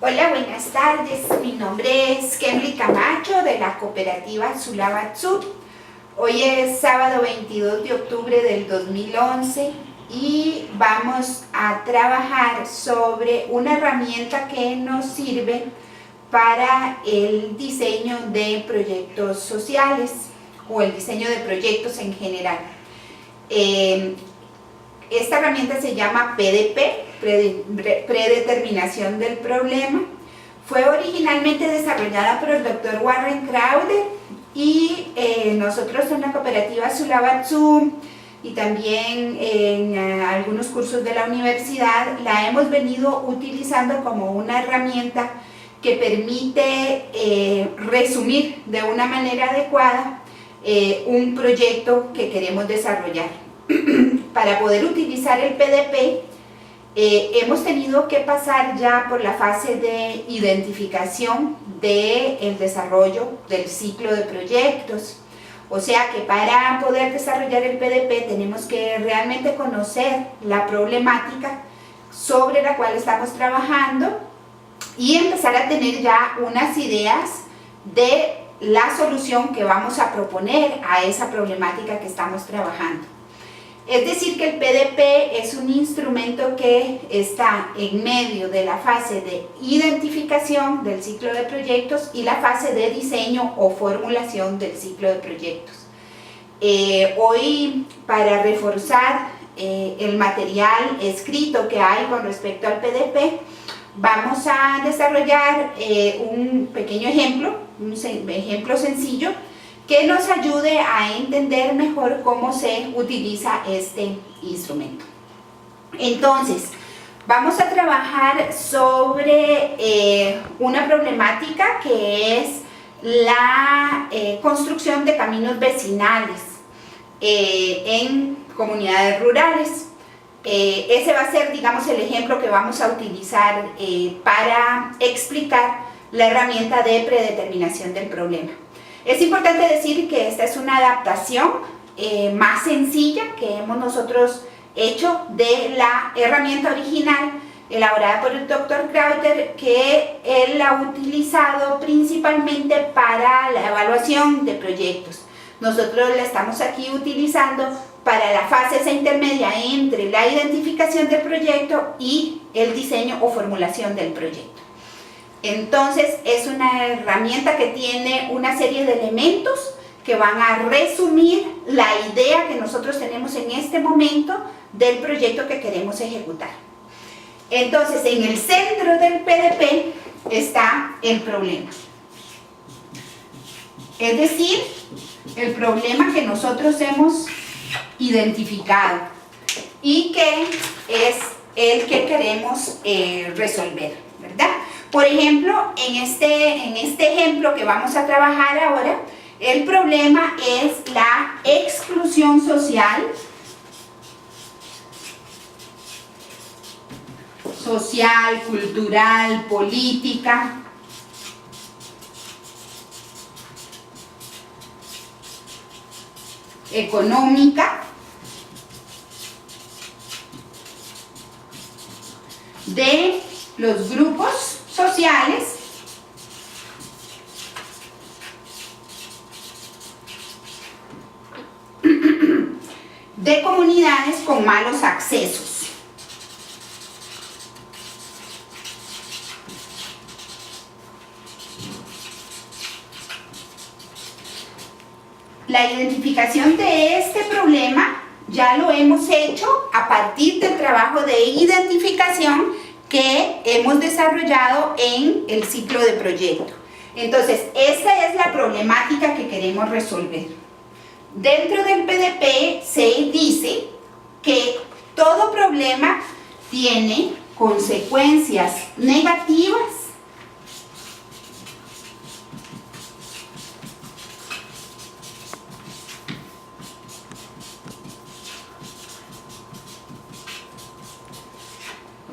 Hola, buenas tardes. Mi nombre es Kenry Camacho de la cooperativa Sulabatsur. Hoy es sábado 22 de octubre del 2011 y vamos a trabajar sobre una herramienta que nos sirve para el diseño de proyectos sociales o el diseño de proyectos en general. Esta herramienta se llama PDP, Predeterminación del Problema. Fue originalmente desarrollada por el Dr. Warren Crowder y nosotros en la cooperativa Sulabatsur y también en algunos cursos de la universidad la hemos venido utilizando como una herramienta que permite resumir de una manera adecuada un proyecto que queremos desarrollar. Para poder utilizar el PDP hemos tenido que pasar ya por la fase de identificación del desarrollo del ciclo de proyectos. O sea que para poder desarrollar el PDP tenemos que realmente conocer la problemática sobre la cual estamos trabajando y empezar a tener ya unas ideas de la solución que vamos a proponer a esa problemática que estamos trabajando. Es decir, que el PDP es un instrumento que está en medio de la fase de identificación del ciclo de proyectos y la fase de diseño o formulación del ciclo de proyectos. Hoy, para reforzar el material escrito que hay con respecto al PDP, vamos a desarrollar un pequeño ejemplo, un ejemplo sencillo, que nos ayude a entender mejor cómo se utiliza este instrumento. Entonces, vamos a trabajar sobre una problemática que es la construcción de caminos vecinales en comunidades rurales. Ese va a ser, digamos, el ejemplo que vamos a utilizar para explicar la herramienta de predeterminación del problema. Es importante decir que esta es una adaptación más sencilla que hemos nosotros hecho de la herramienta original elaborada por el Dr. Crowder, que él la ha utilizado principalmente para la evaluación de proyectos. Nosotros la estamos aquí utilizando para la fase esa intermedia entre la identificación del proyecto y el diseño o formulación del proyecto. Entonces es una herramienta que tiene una serie de elementos que van a resumir la idea que nosotros tenemos en este momento del proyecto que queremos ejecutar. Entonces en el centro del PDP está el problema. Es decir, el problema que nosotros hemos identificado y que es el que queremos resolver, ¿verdad? Por ejemplo, en este ejemplo que vamos a trabajar ahora, el problema es la exclusión social, cultural, política, económica de los grupos sociales de comunidades con malos accesos. La identificación de este problema ya lo hemos hecho a partir del trabajo de identificación que hemos desarrollado en el ciclo de proyecto. Entonces, esa es la problemática que queremos resolver. Dentro del PDP se dice que todo problema tiene consecuencias negativas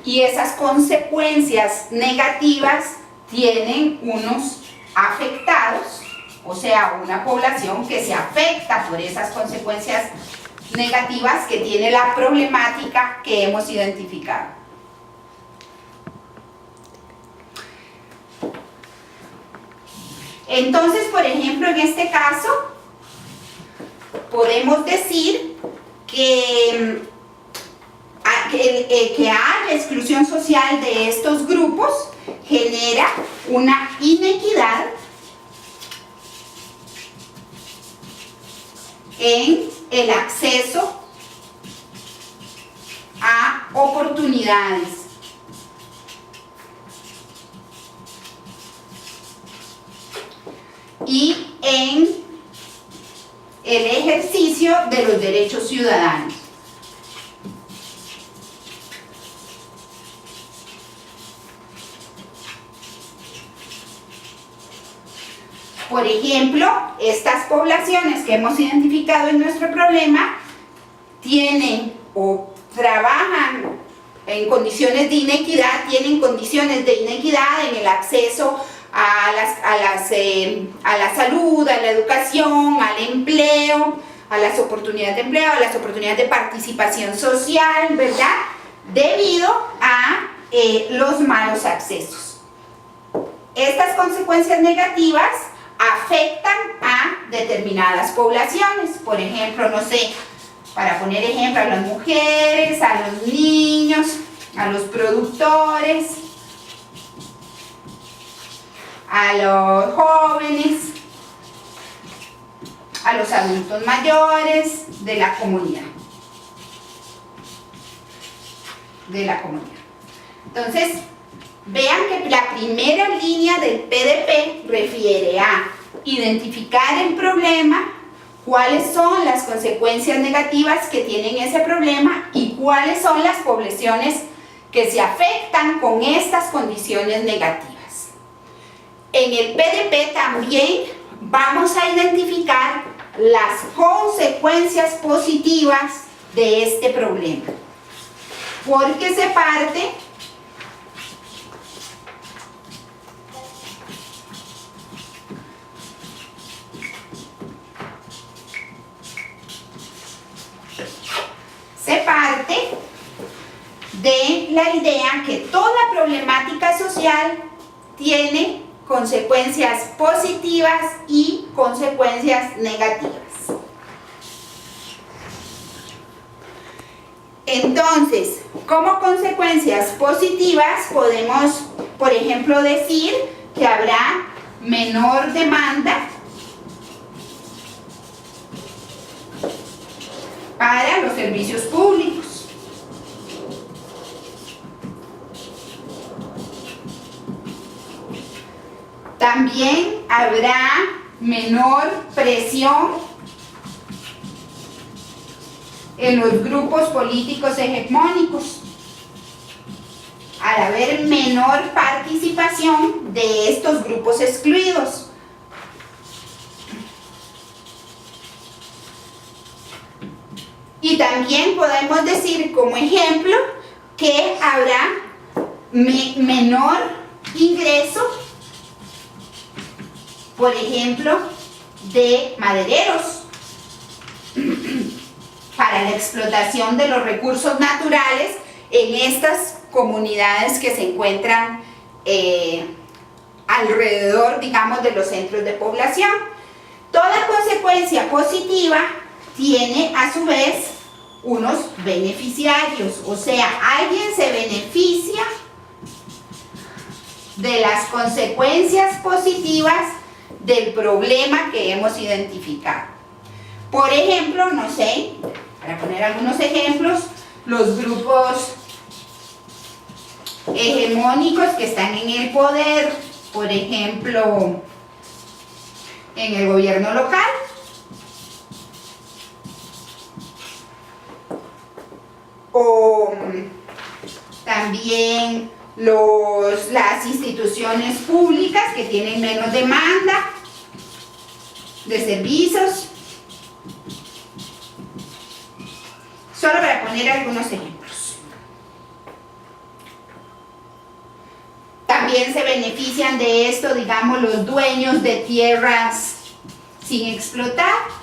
y esas consecuencias negativas tienen unos afectados, o sea, una población que se afecta por esas consecuencias negativas que tiene la problemática que hemos identificado. Entonces, por ejemplo, en este caso, podemos decir que haya exclusión social de estos grupos genera una inequidad en el acceso a oportunidades. Y en el ejercicio de los derechos ciudadanos. Por ejemplo, estas poblaciones que hemos identificado en nuestro problema tienen o trabajan en condiciones de inequidad, tienen condiciones de inequidad en el acceso a la salud, a la educación, al empleo, a las oportunidades de empleo, a las oportunidades de participación social, ¿verdad? Debido a los malos accesos. Estas consecuencias negativas afectan a determinadas poblaciones, por ejemplo, no sé, para poner ejemplo, a las mujeres, a los niños, a los productores, a los jóvenes, a los adultos mayores de la comunidad. Entonces, vean que la primera línea del PDP refiere a identificar el problema, cuáles son las consecuencias negativas que tienen ese problema y cuáles son las poblaciones que se afectan con estas condiciones negativas. En el PDP también vamos a identificar las consecuencias positivas de este problema, porque se parte de la idea que toda problemática social tiene consecuencias positivas y consecuencias negativas. Entonces, como consecuencias positivas podemos, por ejemplo, decir que habrá menor demanda para los servicios públicos. También habrá menor presión en los grupos políticos hegemónicos, al haber menor participación de estos grupos excluidos. Y también podemos decir como ejemplo que habrá menor ingreso, por ejemplo, de madereros para la explotación de los recursos naturales en estas comunidades que se encuentran alrededor, digamos, de los centros de población. Toda consecuencia positiva tiene a su vez unos beneficiarios, o sea, alguien se beneficia de las consecuencias positivas del problema que hemos identificado. Por ejemplo, no sé, para poner algunos ejemplos, los grupos hegemónicos que están en el poder, por ejemplo, en el gobierno local, o también las instituciones públicas que tienen menos demanda de servicios, solo para poner algunos ejemplos. También se benefician de esto, digamos, los dueños de tierras sin explotar.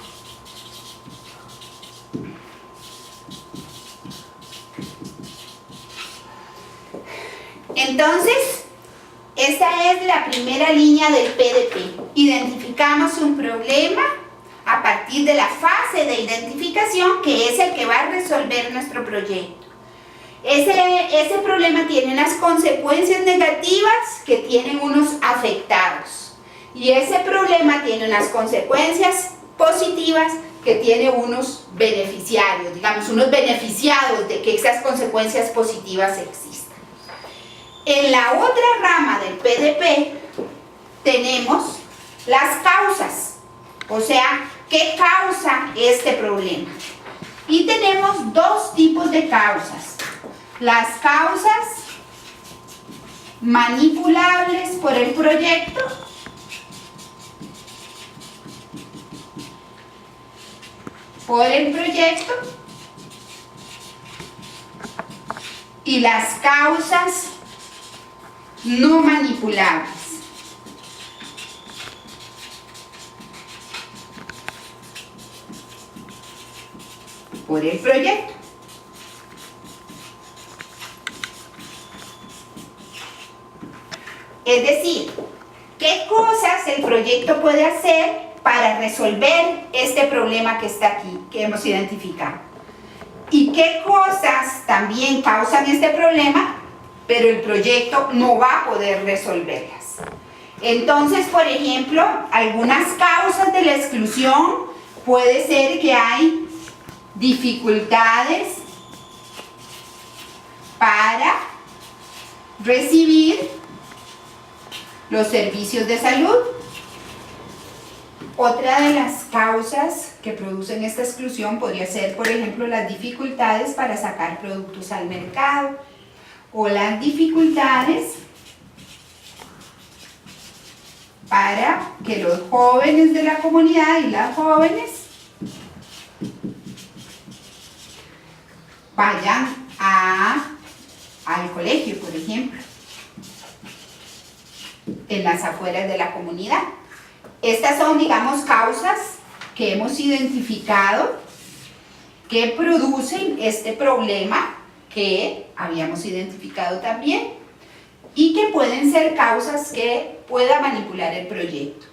Entonces, Esta es la primera línea del PDP. Identificamos un problema a partir de la fase de identificación, que es el que va a resolver nuestro proyecto. Ese problema tiene unas consecuencias negativas que tienen unos afectados. Y ese problema tiene unas consecuencias positivas que tiene unos beneficiarios, digamos, unos beneficiados de que esas consecuencias positivas existan. En la otra rama del PDP tenemos las causas, o sea, ¿qué causa este problema? Y tenemos dos tipos de causas. Las causas manipulables por el proyecto y las causas no manipulables por el proyecto. Es decir, ¿qué cosas el proyecto puede hacer para resolver este problema que está aquí, que hemos identificado? ¿Y qué cosas también causan este problema, pero el proyecto no va a poder resolverlas? Entonces, por ejemplo, algunas causas de la exclusión puede ser que hay dificultades para recibir los servicios de salud. Otra de las causas que producen esta exclusión podría ser, por ejemplo, las dificultades para sacar productos al mercado o las dificultades para que los jóvenes de la comunidad y las jóvenes vayan al colegio, por ejemplo, en las afueras de la comunidad. Estas son, digamos, causas que hemos identificado que producen este problema que habíamos identificado también y que pueden ser causas que pueda manipular el proyecto.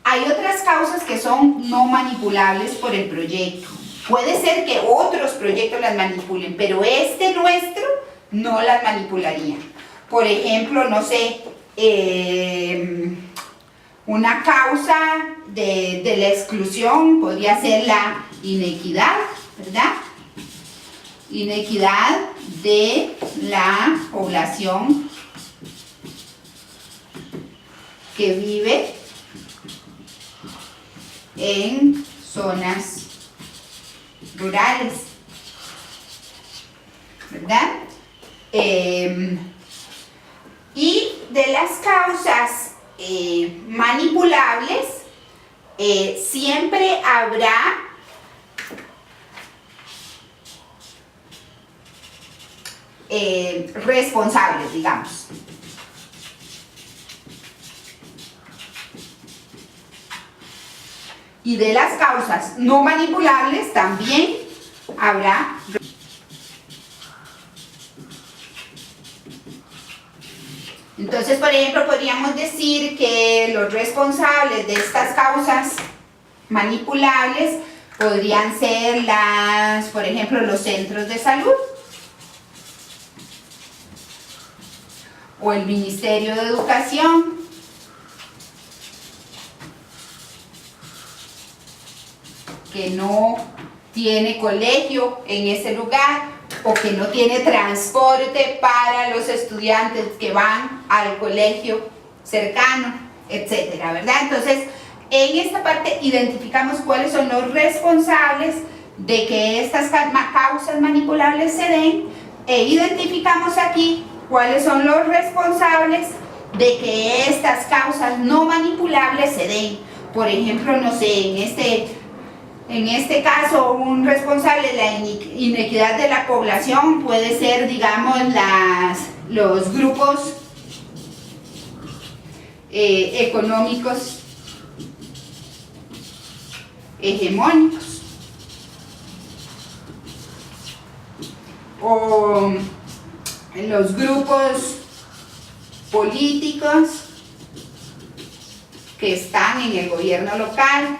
Hay otras causas que son no manipulables por el proyecto. Puede ser que otros proyectos las manipulen, pero este nuestro no las manipularía. Por ejemplo, no sé, una causa de la exclusión podría ser la inequidad, ¿verdad? Inequidad de la población que vive en zonas rurales, ¿verdad? Y de las causas manipulables, siempre habrá responsables, digamos. Y de las causas no manipulables también habrá. Entonces, por ejemplo, podríamos decir que los responsables de estas causas manipulables podrían ser por ejemplo, los centros de salud o el Ministerio de Educación, que no tiene colegio en ese lugar o que no tiene transporte para los estudiantes que van al colegio cercano, etcétera, ¿verdad? Entonces, en esta parte identificamos cuáles son los responsables de que estas causas manipulables se den e identificamos aquí cuáles son los responsables de que estas causas no manipulables se den. Por ejemplo, no sé, en este caso, un responsable de la inequidad de la población puede ser, digamos, los grupos económicos hegemónicos o los grupos políticos que están en el gobierno local.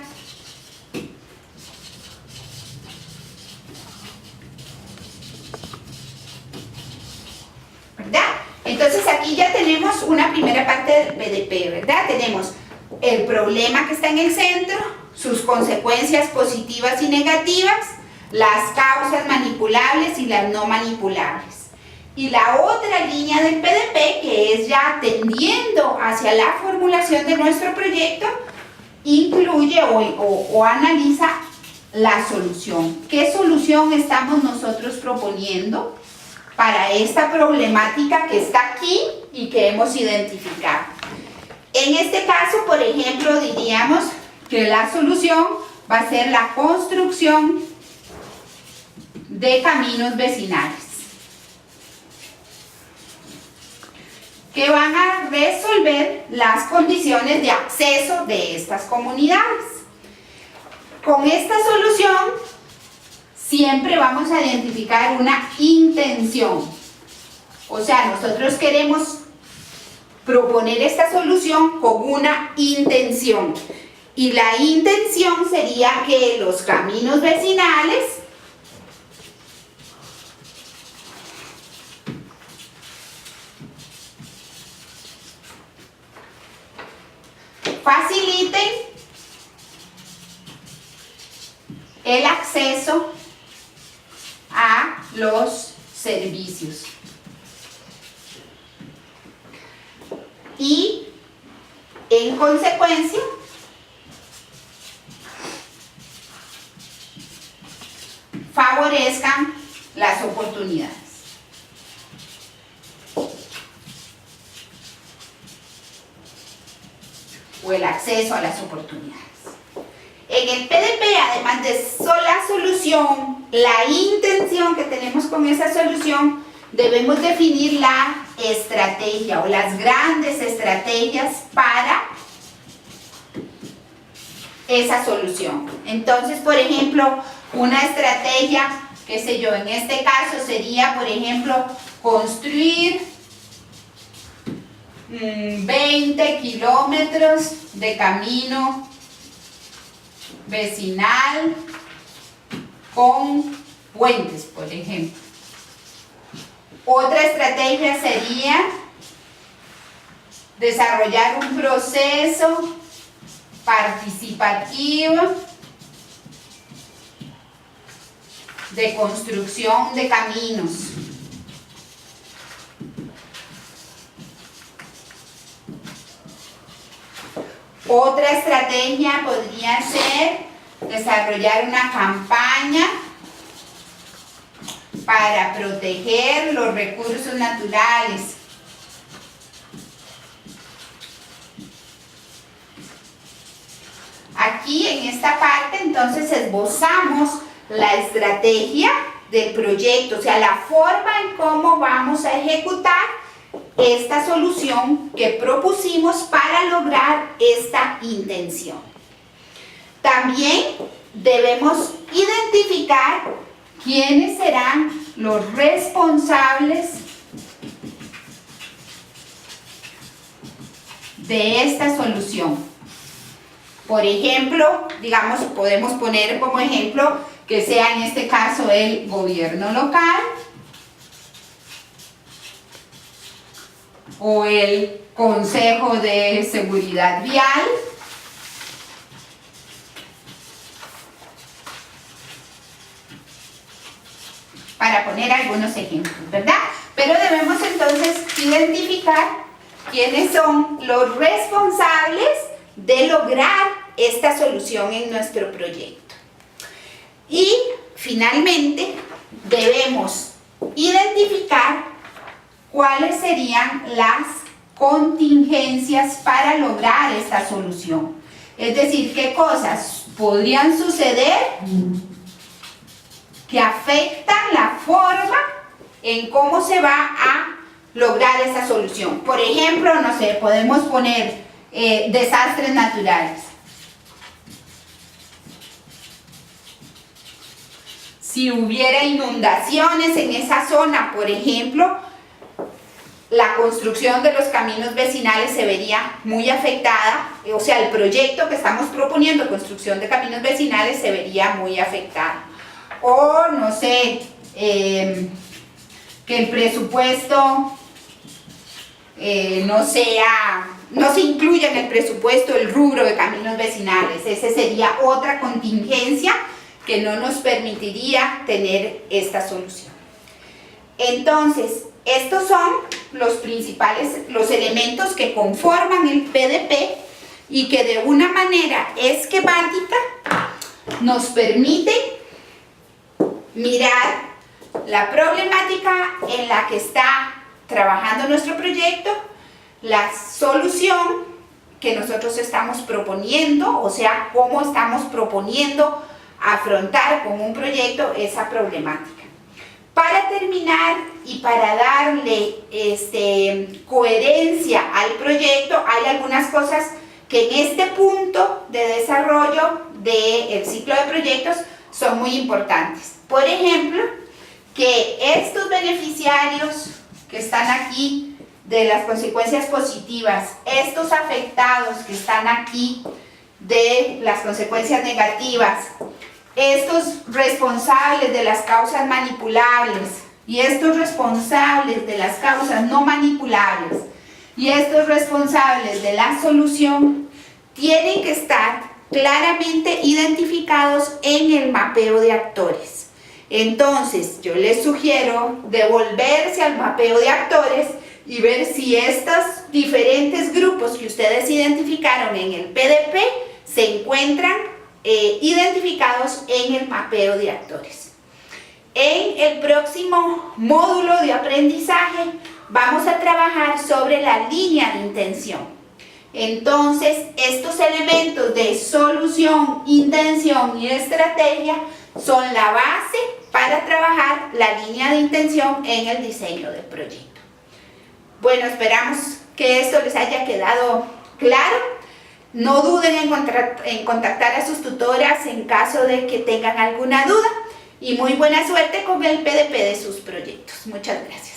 ¿Verdad? Entonces aquí ya tenemos una primera parte del PDP, ¿verdad? Tenemos el problema que está en el centro, sus consecuencias positivas y negativas, las causas manipulables y las no manipulables. Y la otra línea del PDP, que es ya tendiendo hacia la formulación de nuestro proyecto, incluye o analiza la solución. ¿Qué solución estamos nosotros proponiendo para esta problemática que está aquí y que hemos identificado? En este caso, por ejemplo, diríamos que la solución va a ser la construcción de caminos vecinales que van a resolver las condiciones de acceso de estas comunidades. Con esta solución siempre vamos a identificar una intención. O sea, nosotros queremos proponer esta solución con una intención. Y la intención sería que los caminos vecinales faciliten el acceso a los servicios. Y en consecuencia favorezcan las oportunidades. O el acceso a las oportunidades. En el PDP, además de la solución, la intención que tenemos con esa solución, debemos definir la estrategia o las grandes estrategias para esa solución. Entonces, por ejemplo, una estrategia, qué sé yo, en este caso sería, por ejemplo, construir 20 kilómetros de camino vecinal con puentes, por ejemplo. Otra estrategia sería desarrollar un proceso participativo de construcción de caminos. Otra estrategia podría ser desarrollar una campaña para proteger los recursos naturales. Aquí en esta parte entonces esbozamos la estrategia del proyecto, o sea, la forma en cómo vamos a ejecutar esta solución que propusimos para lograr esta intención. También debemos identificar quiénes serán los responsables de esta solución. Por ejemplo, digamos, podemos poner como ejemplo que sea en este caso el gobierno local o el Consejo de Seguridad Vial, para poner algunos ejemplos, ¿verdad? Pero debemos entonces identificar quiénes son los responsables de lograr esta solución en nuestro proyecto. Y finalmente debemos identificar cuáles serían las contingencias para lograr esta solución. Es decir, qué cosas podrían suceder que afectan la forma en cómo se va a lograr esa solución. Por ejemplo, no sé, podemos poner desastres naturales. Si hubiera inundaciones en esa zona, por ejemplo, la construcción de los caminos vecinales se vería muy afectada, o sea, el proyecto que estamos proponiendo, construcción de caminos vecinales, se vería muy afectado. O, no sé, que el presupuesto no se incluya en el presupuesto el rubro de caminos vecinales. Esa sería otra contingencia que no nos permitiría tener esta solución. Entonces, estos son los elementos que conforman el PDP y que de una manera esquemática nos permiten mirar la problemática en la que está trabajando nuestro proyecto, la solución que nosotros estamos proponiendo, o sea, cómo estamos proponiendo afrontar con un proyecto esa problemática. Para terminar y para darle coherencia al proyecto, hay algunas cosas que en este punto de desarrollo del ciclo de proyectos son muy importantes. Por ejemplo, que estos beneficiarios que están aquí de las consecuencias positivas, estos afectados que están aquí de las consecuencias negativas, estos responsables de las causas manipulables y estos responsables de las causas no manipulables y estos responsables de la solución tienen que estar claramente identificados en el mapeo de actores. Entonces, yo les sugiero devolverse al mapeo de actores y ver si estos diferentes grupos que ustedes identificaron en el PDP se encuentran identificados en el mapeo de actores. En el próximo módulo de aprendizaje vamos a trabajar sobre la línea de intención. Entonces, estos elementos de solución, intención y estrategia son la base para trabajar la línea de intención en el diseño del proyecto. Bueno, esperamos que esto les haya quedado claro. No duden en contactar a sus tutoras en caso de que tengan alguna duda y muy buena suerte con el PDP de sus proyectos. Muchas gracias.